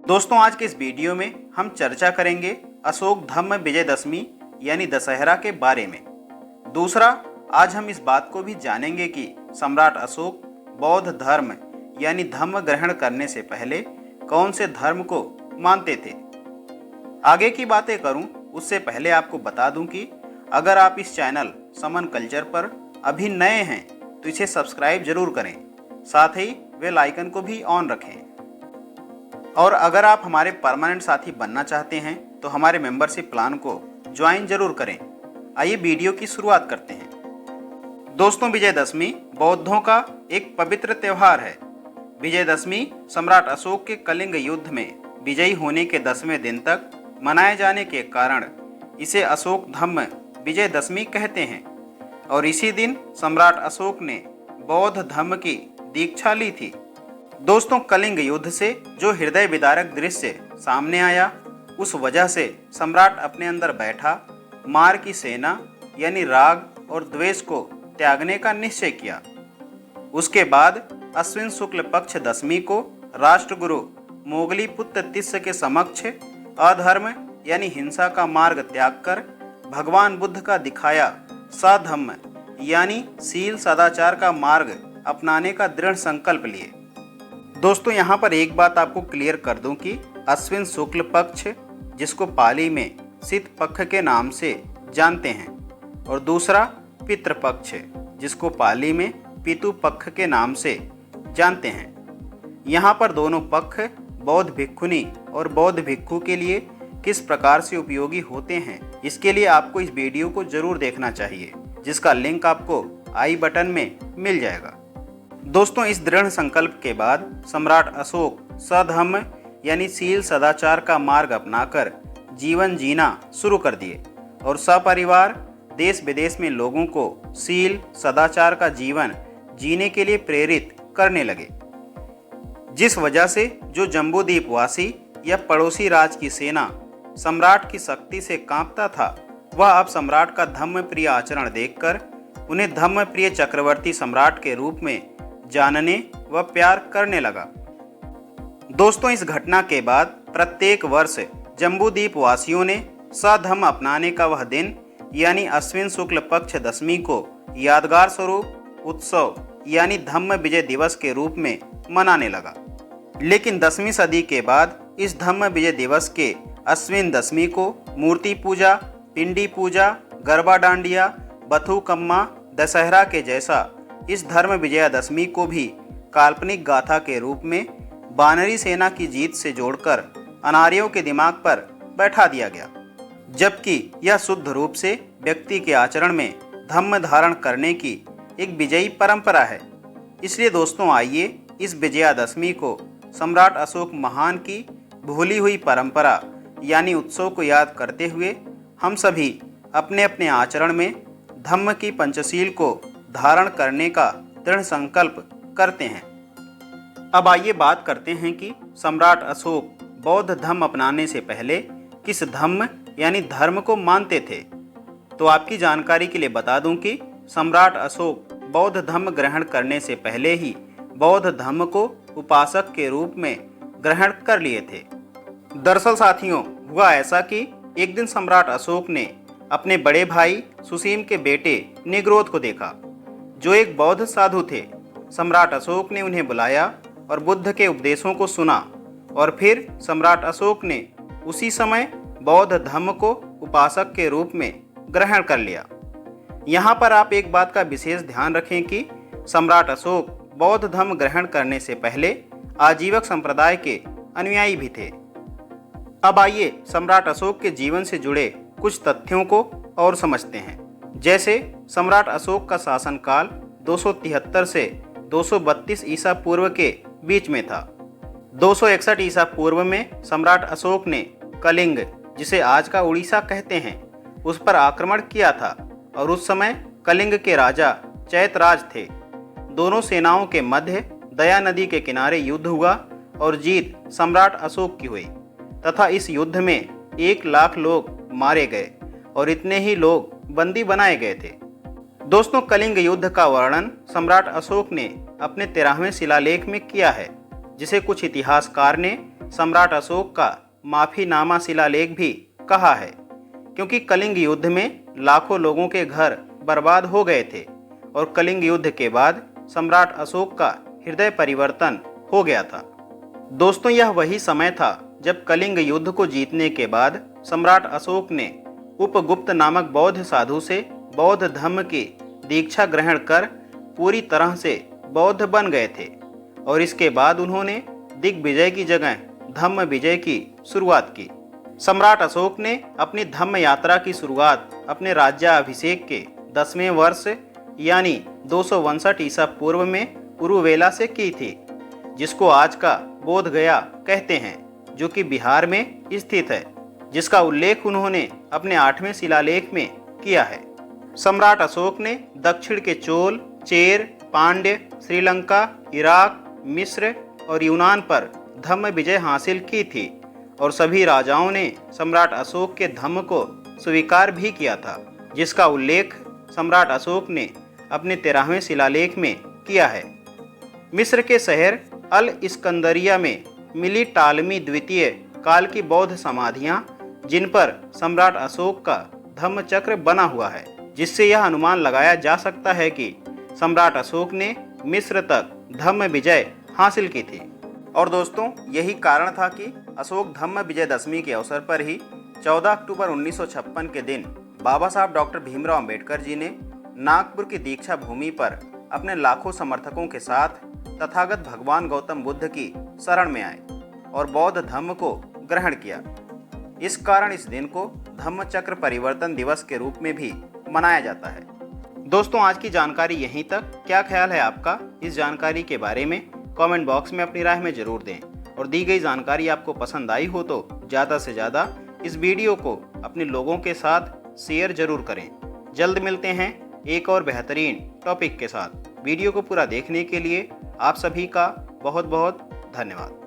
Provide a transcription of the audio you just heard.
दोस्तों आज के इस वीडियो में हम चर्चा करेंगे अशोक धम्म विजयदशमी यानी दशहरा के बारे में। दूसरा, आज हम इस बात को भी जानेंगे कि सम्राट अशोक बौद्ध धर्म यानी धम्म ग्रहण करने से पहले कौन से धर्म को मानते थे। आगे की बातें करूं उससे पहले आपको बता दूं कि अगर आप इस चैनल समन कल्चर पर अभी नए हैं तो इसे सब्सक्राइब जरूर करें, साथ ही बेल आइकन को भी ऑन रखें। और अगर आप हमारे परमानेंट साथी बनना चाहते हैं तो हमारे मेंबरशिप प्लान को ज्वाइन जरूर करें। आइए वीडियो की शुरुआत करते हैं। दोस्तों, विजयदशमी बौद्धों का एक पवित्र त्यौहार है। विजयदशमी सम्राट अशोक के कलिंग युद्ध में विजयी होने के 10वें दिन तक मनाए जाने के कारण इसे अशोक धम्म विजयदशमी कहते हैं और इसी दिन सम्राट अशोक ने बौद्ध धर्म की दीक्षा ली थी। दोस्तों, कलिंग युद्ध से जो हृदय विदारक दृश्य सामने आया, उस वजह से सम्राट अपने अंदर बैठा मार की सेना यानी राग और द्वेष को त्यागने का निश्चय किया। उसके बाद अश्विन शुक्ल पक्ष दशमी को राष्ट्रगुरु मोगलीपुत्र तिस्य के समक्ष अधर्म यानी हिंसा का मार्ग त्याग कर भगवान बुद्ध का दिखाया सधम्म यानी शील सदाचार का मार्ग अपनाने का दृढ़ संकल्प लिए। दोस्तों, यहाँ पर एक बात आपको क्लियर कर दूं कि अश्विन शुक्ल पक्ष, जिसको पाली में सित पक्ष के नाम से जानते हैं, और दूसरा पितृपक्ष, जिसको पाली में पितु पक्ष के नाम से जानते हैं। यहाँ पर दोनों पक्ष बौद्ध भिक्षुनी और बौद्ध भिक्षु के लिए किस प्रकार से उपयोगी होते हैं, इसके लिए आपको इस वीडियो को जरूर देखना चाहिए, जिसका लिंक आपको आई बटन में मिल जाएगा। दोस्तों, इस दृढ़ संकल्प के बाद सम्राट अशोक सधम्म यानी शील सदाचार का मार्ग अपनाकर जीवन जीना शुरू कर दिए और सपरिवार देश विदेश में लोगों को शील सदाचार का जीवन जीने के लिए प्रेरित करने लगे, जिस वजह से जो जम्बूद्वीप वासी या पड़ोसी राज की सेना सम्राट की शक्ति से कांपता था, वह अब सम्राट का धम्म प्रिय आचरण देखकर उन्हें धम्म प्रिय चक्रवर्ती सम्राट के रूप में जानने व प्यार करने लगा। दोस्तों, इस घटना के बाद प्रत्येक वर्ष जम्बूद्वीप वासियों ने सधम्म अपनाने का वह दिन यानी अश्विन शुक्ल पक्ष दशमी को यादगार स्वरूप उत्सव यानी धम्म विजय दिवस के रूप में मनाने लगा। लेकिन 10वीं सदी के बाद इस धम्म विजय दिवस के अश्विन दशमी को मूर्ति पूजा, पिंडी पूजा, गरबा डांडिया, बथुकम्मा, दशहरा के जैसा इस धर्म विजयादशमी को भी काल्पनिक गाथा के रूप में बानरी सेना की जीत से जोड़कर अनार्यों के दिमाग पर बैठा दिया गया, जबकि यह शुद्ध रूप से व्यक्ति के आचरण में धम्म धारण करने की एक विजयी परंपरा है। इसलिए दोस्तों, आइए इस विजयादशमी को सम्राट अशोक महान की भूली हुई परंपरा यानी उत्सव को याद करते हुए हम सभी अपने अपने आचरण में धम्म की पंचशील को धारण करने का दृढ़ संकल्प करते हैं। अब आइए बात करते हैं कि सम्राट अशोक बौद्ध धर्म अपनाने से पहले किस धम्म यानी धर्म को मानते थे। तो आपकी जानकारी के लिए बता दूं कि सम्राट अशोक बौद्ध धर्म ग्रहण करने से पहले ही बौद्ध धर्म को उपासक के रूप में ग्रहण कर लिए थे। दरअसल साथियों, हुआ ऐसा कि एक दिन सम्राट अशोक ने अपने बड़े भाई सुसीम के बेटे निग्रोध को देखा, जो एक बौद्ध साधु थे। सम्राट अशोक ने उन्हें बुलाया और बुद्ध के उपदेशों को सुना और फिर सम्राट अशोक ने उसी समय बौद्ध धर्म को उपासक के रूप में ग्रहण कर लिया। यहाँ पर आप एक बात का विशेष ध्यान रखें कि सम्राट अशोक बौद्ध धर्म ग्रहण करने से पहले आजीवक संप्रदाय के अनुयायी भी थे। अब आइए सम्राट अशोक के जीवन से जुड़े कुछ तथ्यों को और समझते हैं। जैसे सम्राट अशोक का शासनकाल 273 से 232 ईसा पूर्व के बीच में था। 261 ईसा पूर्व में सम्राट अशोक ने कलिंग, जिसे आज का उड़ीसा कहते हैं, उस पर आक्रमण किया था और उस समय कलिंग के राजा चैतराज थे। दोनों सेनाओं के मध्य दया नदी के किनारे युद्ध हुआ और जीत सम्राट अशोक की हुई तथा इस युद्ध में 1 लाख लोग मारे गए और इतने ही लोग बंदी बनाए गए थे। दोस्तों, कलिंग युद्ध का वर्णन सम्राट अशोक ने अपने 13वें शिलालेख में किया है, जिसे कुछ इतिहासकार ने सम्राट अशोक का माफीनामा शिलालेख भी कहा है, क्योंकि कलिंग युद्ध में लाखों लोगों के घर बर्बाद हो गए थे और कलिंग युद्ध के बाद सम्राट अशोक का हृदय परिवर्तन हो गया था। दोस्तों, यह वही समय था जब कलिंग युद्ध को जीतने के बाद सम्राट अशोक ने उपगुप्त नामक बौद्ध साधु से बौद्ध धर्म की दीक्षा ग्रहण कर पूरी तरह से बौद्ध बन गए थे और इसके बाद उन्होंने दिग्विजय की जगह धम्म विजय की शुरुआत की। सम्राट अशोक ने अपनी धम्म यात्रा की शुरुआत अपने राज्याभिषेक के 10वें वर्ष यानी 262 ईसा पूर्व में उरुवेला से की थी, जिसको आज का बोध गया कहते हैं, जो कि बिहार में स्थित है, जिसका उल्लेख उन्होंने अपने 8वें शिलालेख में किया है। सम्राट अशोक ने दक्षिण के चोल, चेर, पांड्य, श्रीलंका, इराक, मिस्र और यूनान पर धम्म विजय हासिल की थी और सभी राजाओं ने सम्राट अशोक के धम्म को स्वीकार भी किया था, जिसका उल्लेख सम्राट अशोक ने अपने 13वें शिलालेख में किया है। मिस्र के शहर अल इस्कंदरिया में मिली टालमी द्वितीय काल की बौद्ध समाधियां, जिन पर सम्राट अशोक का धम्म चक्र बना हुआ है, जिससे यह अनुमान लगाया जा सकता है कि सम्राट अशोक ने मिस्र तक धम्म विजय हासिल की थी। और दोस्तों, यही कारण था कि अशोक धम्म विजयदशमी के अवसर पर ही 14 अक्टूबर 1956 के दिन बाबा साहब डॉक्टर भीमराव अंबेडकर जी ने नागपुर की दीक्षा भूमि पर अपने लाखों समर्थकों के साथ तथागत भगवान गौतम बुद्ध की शरण में आए और बौद्ध धम्म को ग्रहण किया। इस कारण इस दिन को धम्म चक्र परिवर्तन दिवस के रूप में भी मनाया जाता है। दोस्तों, आज की जानकारी यहीं तक। क्या ख्याल है आपका इस जानकारी के बारे में? कमेंट बॉक्स में अपनी राय में जरूर दें और दी गई जानकारी आपको पसंद आई हो तो ज़्यादा से ज़्यादा इस वीडियो को अपने लोगों के साथ शेयर जरूर करें। जल्द मिलते हैं एक और बेहतरीन टॉपिक के साथ। वीडियो को पूरा देखने के लिए आप सभी का बहुत बहुत धन्यवाद।